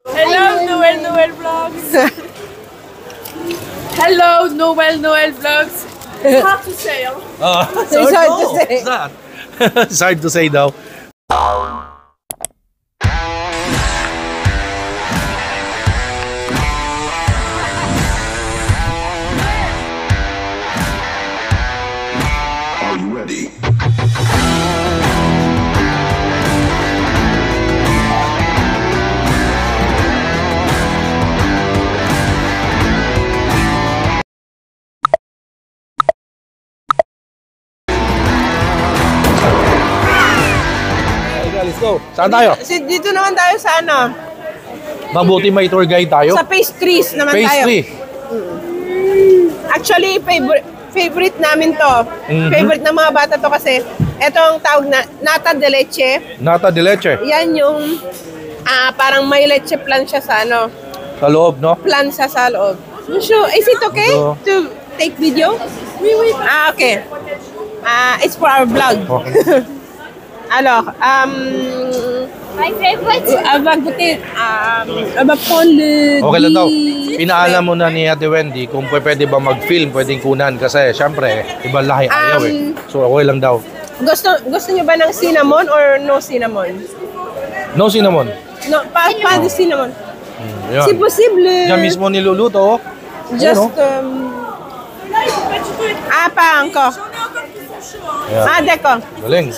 Hello, Noel Vlogs. Hello, Noel Vlogs. It's hard to say, huh? It's hard to say. It's not. It's hard to say though. Are you ready? Let's go. Saan tayo? Dito naman tayo sa ano? Mabuti may tour guide tayo. Sa pastries naman tayo. Pastry. Actually, favorite namin to. Favorite ng mga bata to kasi ito ang tawag na nata de leche. Nata de leche. Yan yung parang may leche plan siya sa ano. Sa loob, no? Plan siya sa loob. So, is it okay to take video? Okay. It's for our vlog. Okay. Alors, My favorite. Okay lang daw. Pinaalam mo na ni Ate Wendy kung pwede ba mag-film, pwedeng kunan kasi syempre, ibang lahi ayaw eh. So okay lang daw. Gusto niyo ba ng cinnamon or no cinnamon? No cinnamon. No, pa the cinnamon. Yan. Si posible. Yan mismo niluluto. Just pang ko. Yan. Deko. Galing.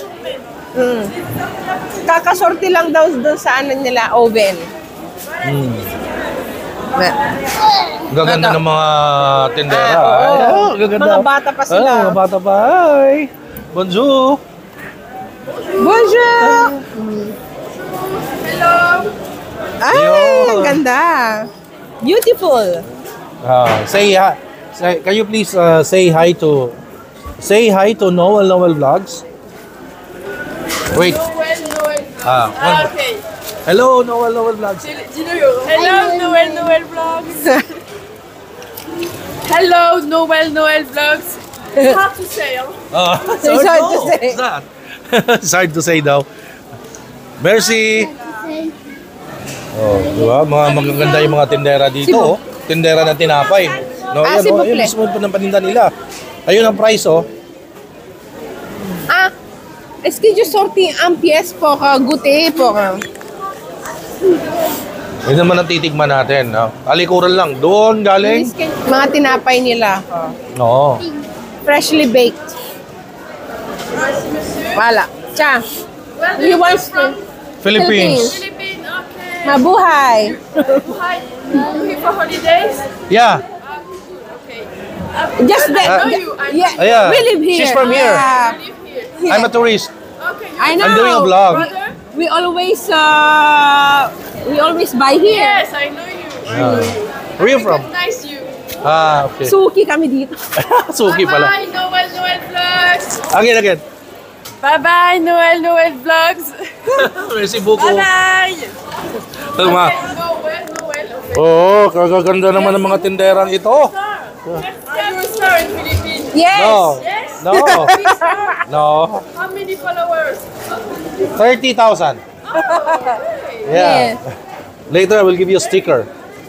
Kakasorti lang daw doon sa ano nila, oven. Gaganda ng mga tindera. Oo. Gaganda. Mga bata pa sila. Mga bata pa. Hi. Bonjour. Bonjour! Hello. Ay, ang ganda. Beautiful. Can you please say hi to Noel Vlogs? Wait. Noel. Okay. Hello, Noel Vlogs. Hello, Noel Vlogs. Hello, Noel Vlogs. It's hard to say, huh? It's hard to say. It's not. It's hard to say daw. Merci. Oh, di ba? Magaganda yung mga tindera dito. Oh. Tindera na tinapay. No, yan, s'il vous yun plaît. mismo ng paninda nila. Ayun ang price, oh. Est-ce que je sortis un pièce pour goûter pour... Yun naman ang titigman natin. No? Alikuran lang. Doon galing. Mga tinapay nila. Oo. Freshly baked. Wala. Cha. You want to... Philippines. Philippines, okay. Mabuhay. Hi. You here for holidays? Yeah. Okay. Just I know you. Yeah. We live here. She's from here. I live here. I'm a tourist. Okay. I know. I'm doing a vlog. Brother? We always buy here. Yes, I know you. I know you. Where are you from? Recognize you. Okay. Suki kami dito. Suki pala. Bye, Noel Vlogs. Again. Bye, Noel Vlogs. Merci beaucoup. Bye. Tama. Noel. Okay. Oo, kagaganda naman ng mga tinderang ito. Are you a star in Philippines? Yes. No. Yes. No. No. How many followers? 30,000. Yeah. Later, I will give you a sticker.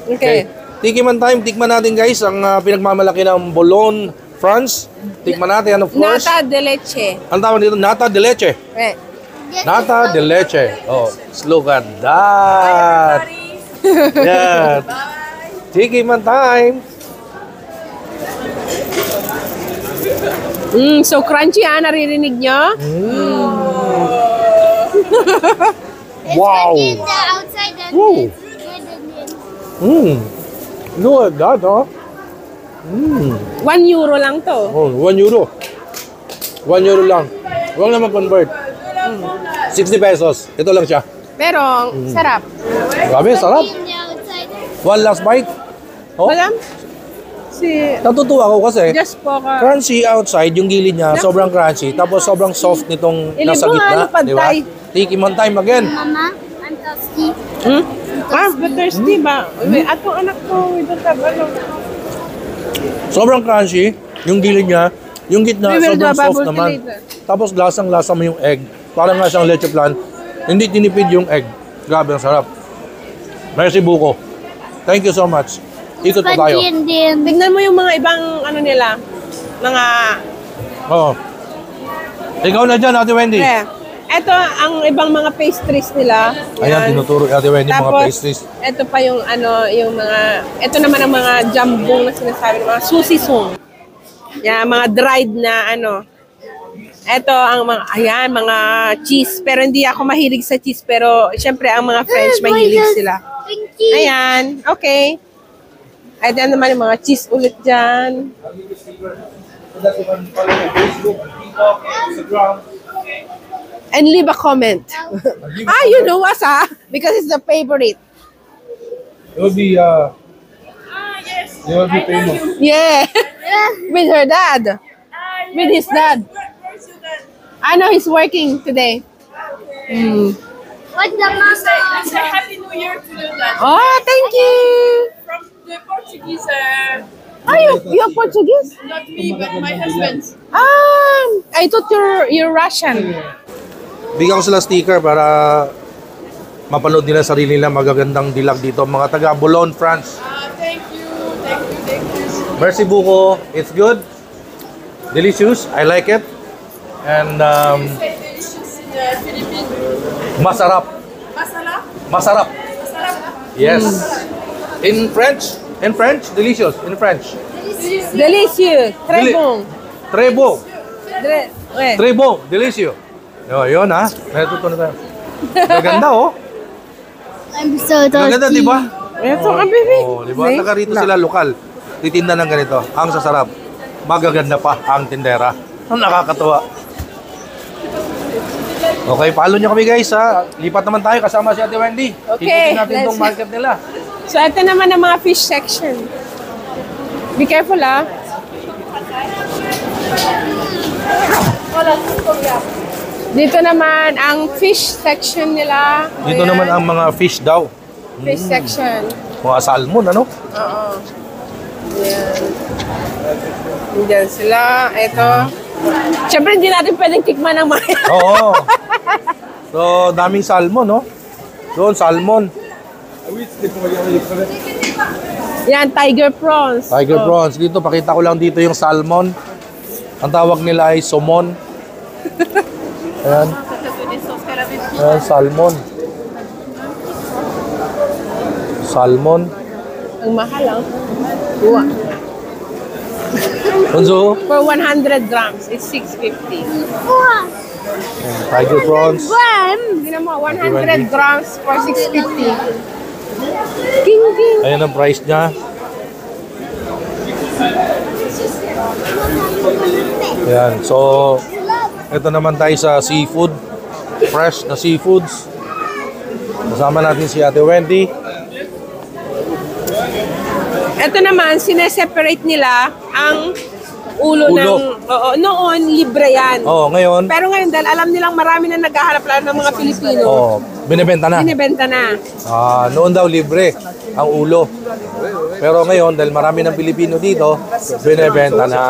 Okay. Tikiman time, tikman natin guys ang pinagmamalaki ng Boulogne, France. Tikman natin, of course. Nata de leche. Ang tawag dito, nata de leche. Nata de leche. Oh, look at that. Yeah. Tikiman time. So crunchy naririnig nyo? Wow. The outside and Woo. it's good in it. Look at that, huh? 1 euro lang to. Oh, 1 euro. 1 euro lang. Huwag naman convert. 60 pesos. Ito lang siya. Pero, sarap. Grabe, sarap. In the outside. One last bite. Oh, Walang? natutuwa ako kasi Just po ka. crunchy outside, yung gilid niya, sobrang crunchy. Tapos sobrang soft nitong nasa Ilibong, gitna. ano, Di ba? pantay. Tikiman time again. Mama, I'm thirsty. But thirsty ba? Atong anak ko, we don't have ano. Sobrang crunchy, yung gilid niya. Yung gitna, We will do sobrang a soft bubble tea naman. later. Tapos lasang-lasa mo yung egg. Parang nga siyang leche plan. Hindi tinipid yung egg. Grabe, ang sarap. Merci buko. Thank you so much. Ikot pa tayo. Spongy and then Tignan mo yung mga ibang ano nila. Mga... Oo. Ikaw na dyan, Ate Wendy. Ito ang ibang mga pastries nila. Ayan, tinuturo ni Ate Wendy mga Tapos, pastries. ito pa yung ano, yung mga... Ito naman ang mga jambong na sinasabi, mga susisong. Yan, mga dried na ano. Ito ang mga, ayan, mga cheese. Pero hindi ako mahilig sa cheese. Pero, syempre, ang mga French, mahilig sila. pinky. Ayan, okay. Ayan naman yung mga cheese ulit dyan. And leave a comment. You know us, because it's the favorite. It will be, Yes. it will be famous. Yeah. With her dad. With his dad. Where's your dad? I know he's working today. What the Let's mama? say Happy New Year to your dad. Oh, thank you. From the Portuguese, You're Portuguese? not me, but my husband. I thought you're Russian. Bigyan ko sila sticker para mapanood nila sarili nila magagandang dilag dito. Mga taga Boulogne, France. Thank you. Thank you. Thank you. Merci buko. It's good. Delicious. I like it. And Say delicious in Philippines. masarap. Masala? Masarap. Masala? Yes. In French? In French? Delicious. In French. Delicious. Très bon. Très bon. Ouais. Très bon. Delicious. Yun ha. May natutunan tayo. Maganda oh. I'm so Maganda, thirsty. di ba? Ito ka, baby. Oh, di ba? Taga rito sila lokal. Titinda ng ganito. Ang sasarap. Magaganda pa ang tindera. Ang nakakatuwa. Okay, follow nyo kami guys ha. Lipat naman tayo kasama si Ate Wendy. Okay, Ikutin natin let's itong market nila. So, ito naman ang mga fish section. Be careful, Dito naman ang fish section nila. Dito Ayan, naman ang mga fish daw. fish section. Mga salmon, ano? Oo. Ayan. Diyan sila. Ito. Siyempre, hindi natin pwedeng tikman ng mga Oo. So, daming salmon, no? Doon, salmon. Yan, tiger prawns. Tiger Oh. prawns. Dito, pakita ko lang dito yung salmon. Ang tawag nila ay saumon. Ayan. Ayan, salmon. Salmon. Ang mahal, Uwa. Bunso. For 100 grams, it's 650. Ayan, tiger prawns. Tingnan mo, 100 grams for 650. King, king. Ayan ang price niya. Ayan, so ito naman tayo sa seafood. Fresh na seafoods. Kasama natin si Ate Wendy. Ito naman, sineseparate nila ang ulo. Ulo. Oo, noon, libre yan. Oh, ngayon, Pero ngayon, dahil alam nilang marami na naghahanap lang ng mga Pilipino, oh, binebenta na. binibenta na. Noon daw libre ang ulo. Pero ngayon, dahil marami ng Pilipino dito, binebenta na.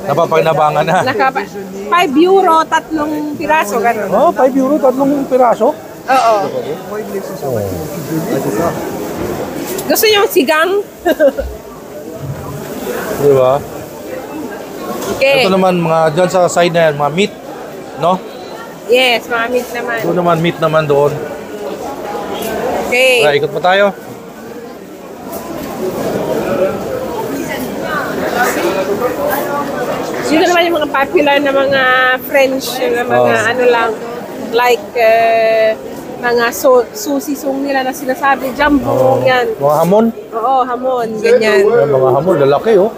Napapagnabangan na. 5 euro, 3 piraso, gano'n. Oh, 5 euro, 3 piraso. Oo. Gusto niyo yung sigang? Di ba? Okay. Ito naman, mga dyan sa side na yan, mga meat. No? Yes, mga meat naman. Doon naman, meat naman doon. Okay. Ikot pa tayo. Dito naman yung mga popular na mga French, na mga ano lang, like mga susisong nila na sinasabi, jumbo, yan. Mga hamon. Oo, hamon, ganyan. Ayan, mga hamon, lalaki oh.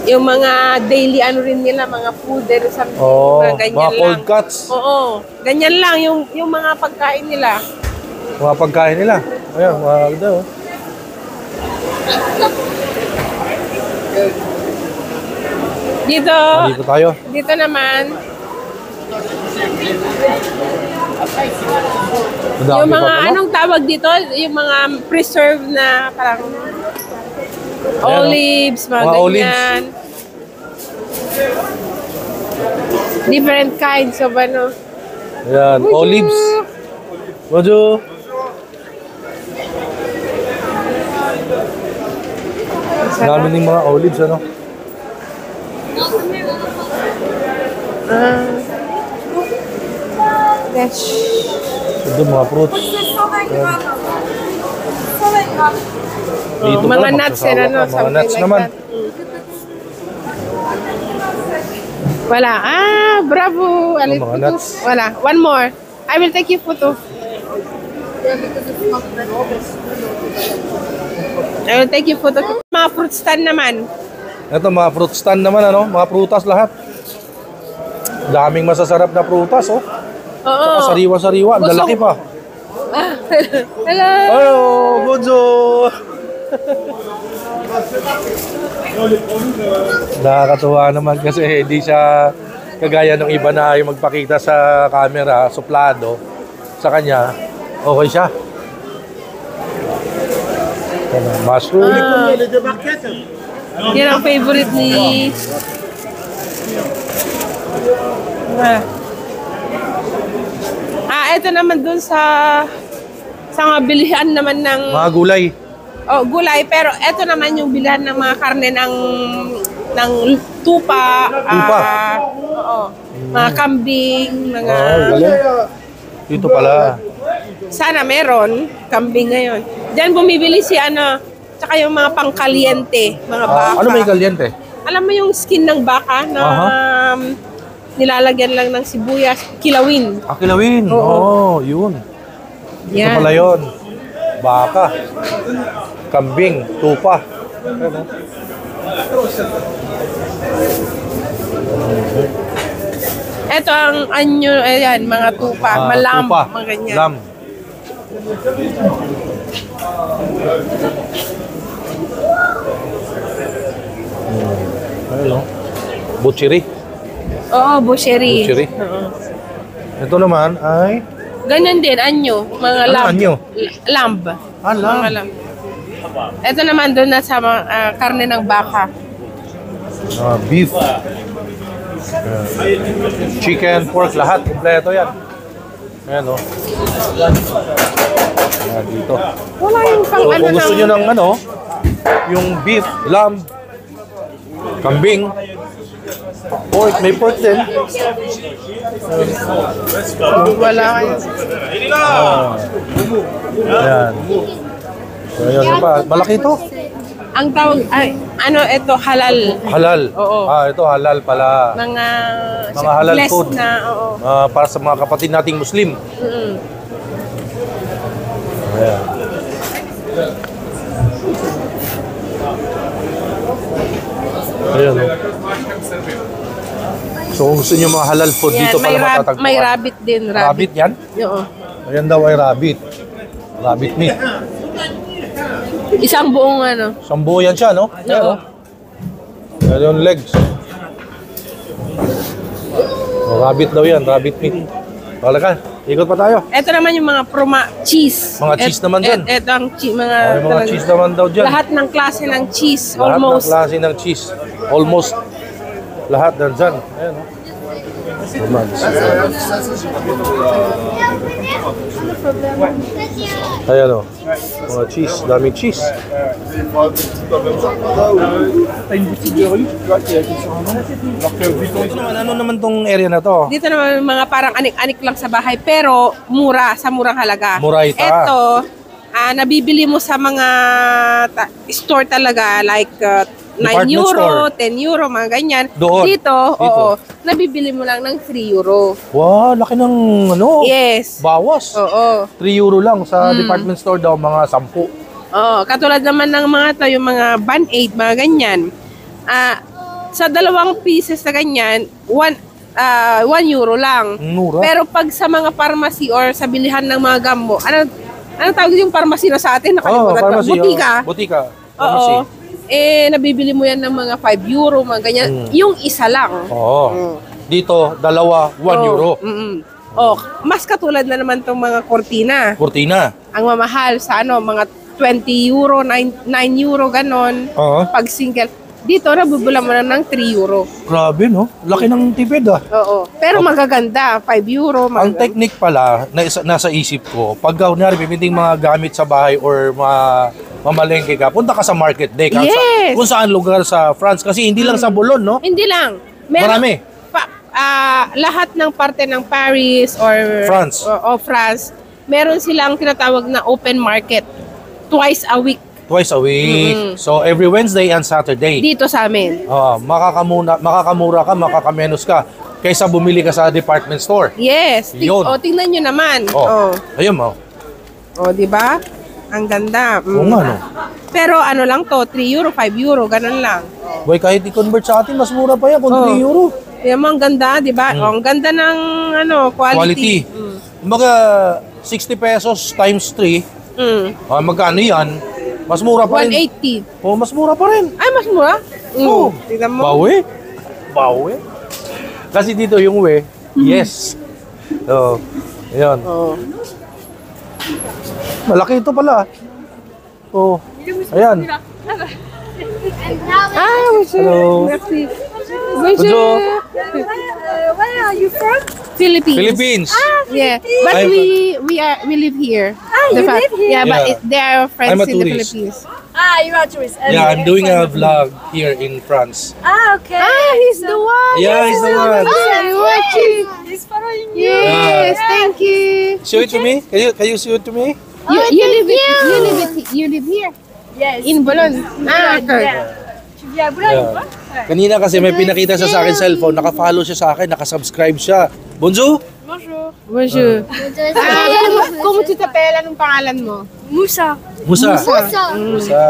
Yung mga daily ano rin nila, mga food, or something, Oh, mga ganyan mga cold lang. cuts. Oo, ganyan lang yung mga pagkain nila. Mga pagkain nila. Ayan, mga ganda oh. Dito, Dito tayo. dito naman, Madami yung pa mga pala. anong tawag dito, yung mga preserved na parang olives, mga Mga olives. ganyan. Different kinds of ano. Ayan, olives. Bonjour. Dami ng mga olives, ano? Fresh. Ito mga fruits. Dito Mga pala, nuts and magsasawa ano, ka. Mga something nuts like naman. that. Wala. Bravo. Mga nuts. Wala. One more. I will take you photo. I will take you photo. Mga fruit stand naman. Ito, mga fruit stand naman, ano? Mga prutas lahat. Daming masasarap na prutas, oh. Oo. Saka sariwa-sariwa. Ang lalaki pa. Hello. Hello, bonjour. Nakakatuwa naman kasi hindi siya kagaya ng iba na yung magpakita sa camera, suplado. Sa kanya, okay siya. Mushroom. Yan ang favorite ni... Ito naman dun sa mga bilihan naman ng... Mga gulay. Oh, gulay. Pero ito naman yung bilihan ng mga karne ng tupa. Tupa? Oo. Mga kambing, mga... Galing. Dito pala. Sana meron. Kambing ngayon. Diyan bumibili si tsaka yung mga pangkaliente, mga baka. Ano may kalyente? Alam mo yung skin ng baka na nilalagyan lang ng sibuyas, kilawin. Kilawin. Oo, yun. Ito Yan. pala yun. Baka. Kambing. Tupa. Ano? Ito ang anyo, ayan, mga tupa, malam, Tupa. mga ganyan. Lam. Ano? Butchery. Oo, busheri. Butchery. Oo. Ito naman ay Ganyan din, anyo, mga Ano lamb. anyo? Lamb. lamb. Mga lamb. Ito naman doon na sa karne ng baka. Beef. Chicken, pork, lahat. Kompleto yan. Ayan o. Ayan dito. Wala yung pang So, kung gusto nyo ng yung beef, lamb, kambing, pork, may pork din. Wala kayo. Ayan. So, ayan na pa. Malaki ito. Ang tawag, ito, halal. Halal. Oo. Ito halal pala. Mga halal blessed food. na, oo. Para sa mga kapatid nating Muslim. Mm. Ayan. Ayan o. So kung gusto nyo mga halal food, Yan, dito pala matatagpuan. may rabbit din, Rabbit yan? Oo. Ayan daw ay rabbit. Rabbit meat. Isang buong Sambo yan siya, no? Oo. Ayan yung legs. Rabbit daw yan, rabbit meat. Wala ka, ikot pa tayo. Ito naman yung mga cheese. Mga cheese naman dyan. Ito ang mga... May mga cheese naman daw dyan. Lahat ng klase ng cheese, Lahat almost. ng klase ng cheese. Almost. Lahat nandyan. Ayan, no? Romance. Ayan, o. Mga cheese. Daming cheese. Ano naman tong area na to? Dito naman mga parang anik-anik lang sa bahay, pero mura, sa murang halaga. Mura ito. Ito, nabibili mo sa mga store talaga, like 9 Department euro, store. 10 euro, mga ganyan. Doon. Dito, Dito. oo, nabibili mo lang ng 3 euro. Wow, laki ng Yes. bawas. Oo. 3 euro lang sa department store daw, mga 10. Oo, katulad naman ng mga yung mga Band-Aid, mga ganyan. Sa 2 pieces na ganyan, 1 euro lang. Mura. Pero pag sa mga pharmacy or sa bilihan ng mga gammo, anong tawag yung pharmacy na sa atin? Nakalimutan ko. pharmacy. Butika. Butika. Oo. Nabibili mo yan ng mga 5 euro, mga ganyan. Yung isa lang. Oo. Dito, 1 euro. Mas katulad na naman tong mga kortina. Cortina. Ang mamahal sa mga 20 euro, 9 euro, ganon. Oo. Pag single. Dito, nabubula mo na ng 3 euro. Grabe, no? Laki ng tipid, ah. Oo. Pero magaganda, 5 euro. Ang technique pala, na nasa isip ko, pag kunyari, bibinding mga gamit sa bahay or mamalengke ka, punta ka sa market day. Yes! Kung saan lugar sa France. Kasi hindi lang sa Boulogne, no? Hindi lang. Marami. Lahat ng parte ng Paris or France. O France, meron silang tinatawag na open market. Twice a week. Twice a week. So, every Wednesday and Saturday. Dito sa amin. Makakamura ka, makakamenos ka kaysa bumili ka sa department store. Yes. Yun. Tingnan nyo naman. Ayun mo. Di ba? Ang ganda. Oo nga, no? Pero ano lang to, 3 euro, 5 euro, ganun lang. Boy, kahit i-convert sa atin, mas mura pa yan kung 3 euro. Yan mo, ang ganda, di ba? Ang ganda ng quality. Kumbaga, 60 pesos times 3, magkano yan? Mas mura pa rin. 180. Oh, mas mura pa rin. Ay, mas mura? Oo. Tignan mo. Bawi. Kasi dito yung yes. So, ayan. Malaki ito pala. Oh, ayan. Hello. Merci. Bonjour. Where are you from? Philippines. Yeah, but we live here. You live here? Yeah, but they are friends I'm a in the tourist. Philippines. You are tourist. Yeah, I'm doing a vlog here in France. Okay. He's the one. Yeah, he's the one. I'm watching. He's following you. Yes, thank you. Show it to me. Can you show it to me? You live here. Yes. In Boulogne. Okay. Tu vis à Boulogne, Yeah. Kanina kasi may pinakita siya sa akin cellphone, naka-follow siya sa akin, naka-subscribe siya. Bonjour. Bonjour. Bonjour. Como tu t'appelles? Anong pangalan mo? Moussa. Musa. Musa. Musa.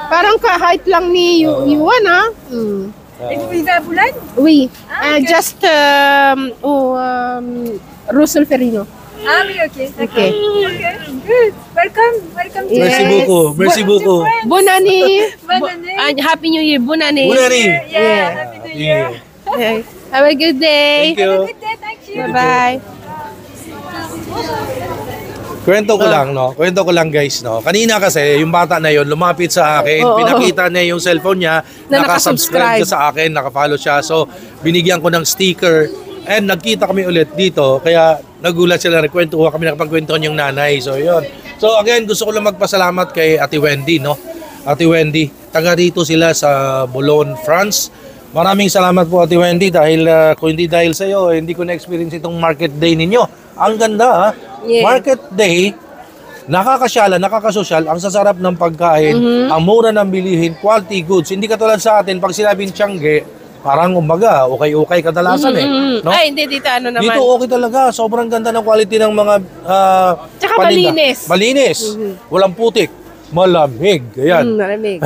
Parang ka-height lang ni Yuan, ha? Et vous vivez à Boulogne? Oui. Just Russell Ferrino. Ah oui, ok. Okay. Okay. Good. Welcome to Merci beaucoup. Merci beaucoup. Bonne année. Bonne année. Happy New Year. Bonne année. Bonne année. Yeah. Happy New Year. Okay. Have a good day. Thank you. Good day. Thank you. Bye-bye. Kwento ko lang guys, no. Kanina kasi yung bata na yon lumapit sa akin, pinakita niya yung cellphone niya, Na naka-subscribe siya sa akin, naka-follow siya. So, binigyan ko ng sticker and nagkita kami ulit dito. Kaya nagulat sila, nagkwentuhan kami, nakapagkwentuhan yung nanay. So, yun. So, again, gusto ko lang magpasalamat kay Ate Wendy, no. Ate Wendy, taga rito sila sa Boulogne, France. Maraming salamat po Ate Wendy dahil kung hindi dahil sa iyo, hindi ko na-experience itong market day ninyo. Ang ganda ha. Yeah. Market day, nakakasyala, nakakasosyal, ang sasarap ng pagkain, ang mura ng bilihin, quality goods. Hindi katulad sa atin, pag sinabing Tiangge, parang umaga, okay kadalasan no? Ay, hindi dito ano naman. Dito okay talaga, sobrang ganda ng quality ng mga Tsaka paninda. malinis. Malinis. Walang putik. Malamig. Ayan. Malamig.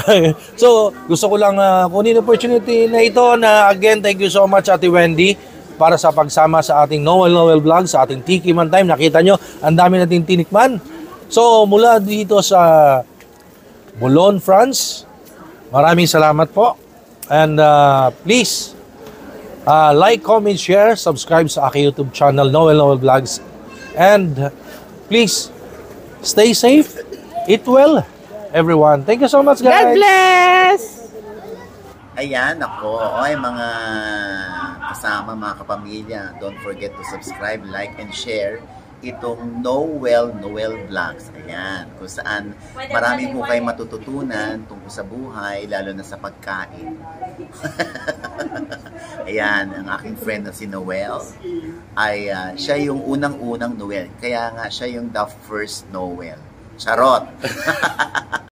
So, gusto ko lang kunin opportunity na ito na again, thank you so much Ate Wendy para sa pagsama sa ating Noel vlog, sa ating Tiki Man Time. Nakita nyo, ang dami nating tinikman. So, mula dito sa Boulogne, France, maraming salamat po. And please, like, comment, share, subscribe sa aking YouTube channel, Noel Vlogs. And please, stay safe, eat well, everyone. Thank you so much, guys. God bless! Ayan, ako. Oy, mga kasama, mga kapamilya, don't forget to subscribe, like, and share itong Noel Vlogs. Ayan, kung saan marami po kayo matututunan tungkol sa buhay, lalo na sa pagkain. Ayan, ang aking friend na si Noel, ay siya yung unang-unang Noel. Kaya nga, siya yung the first Noel. Charot!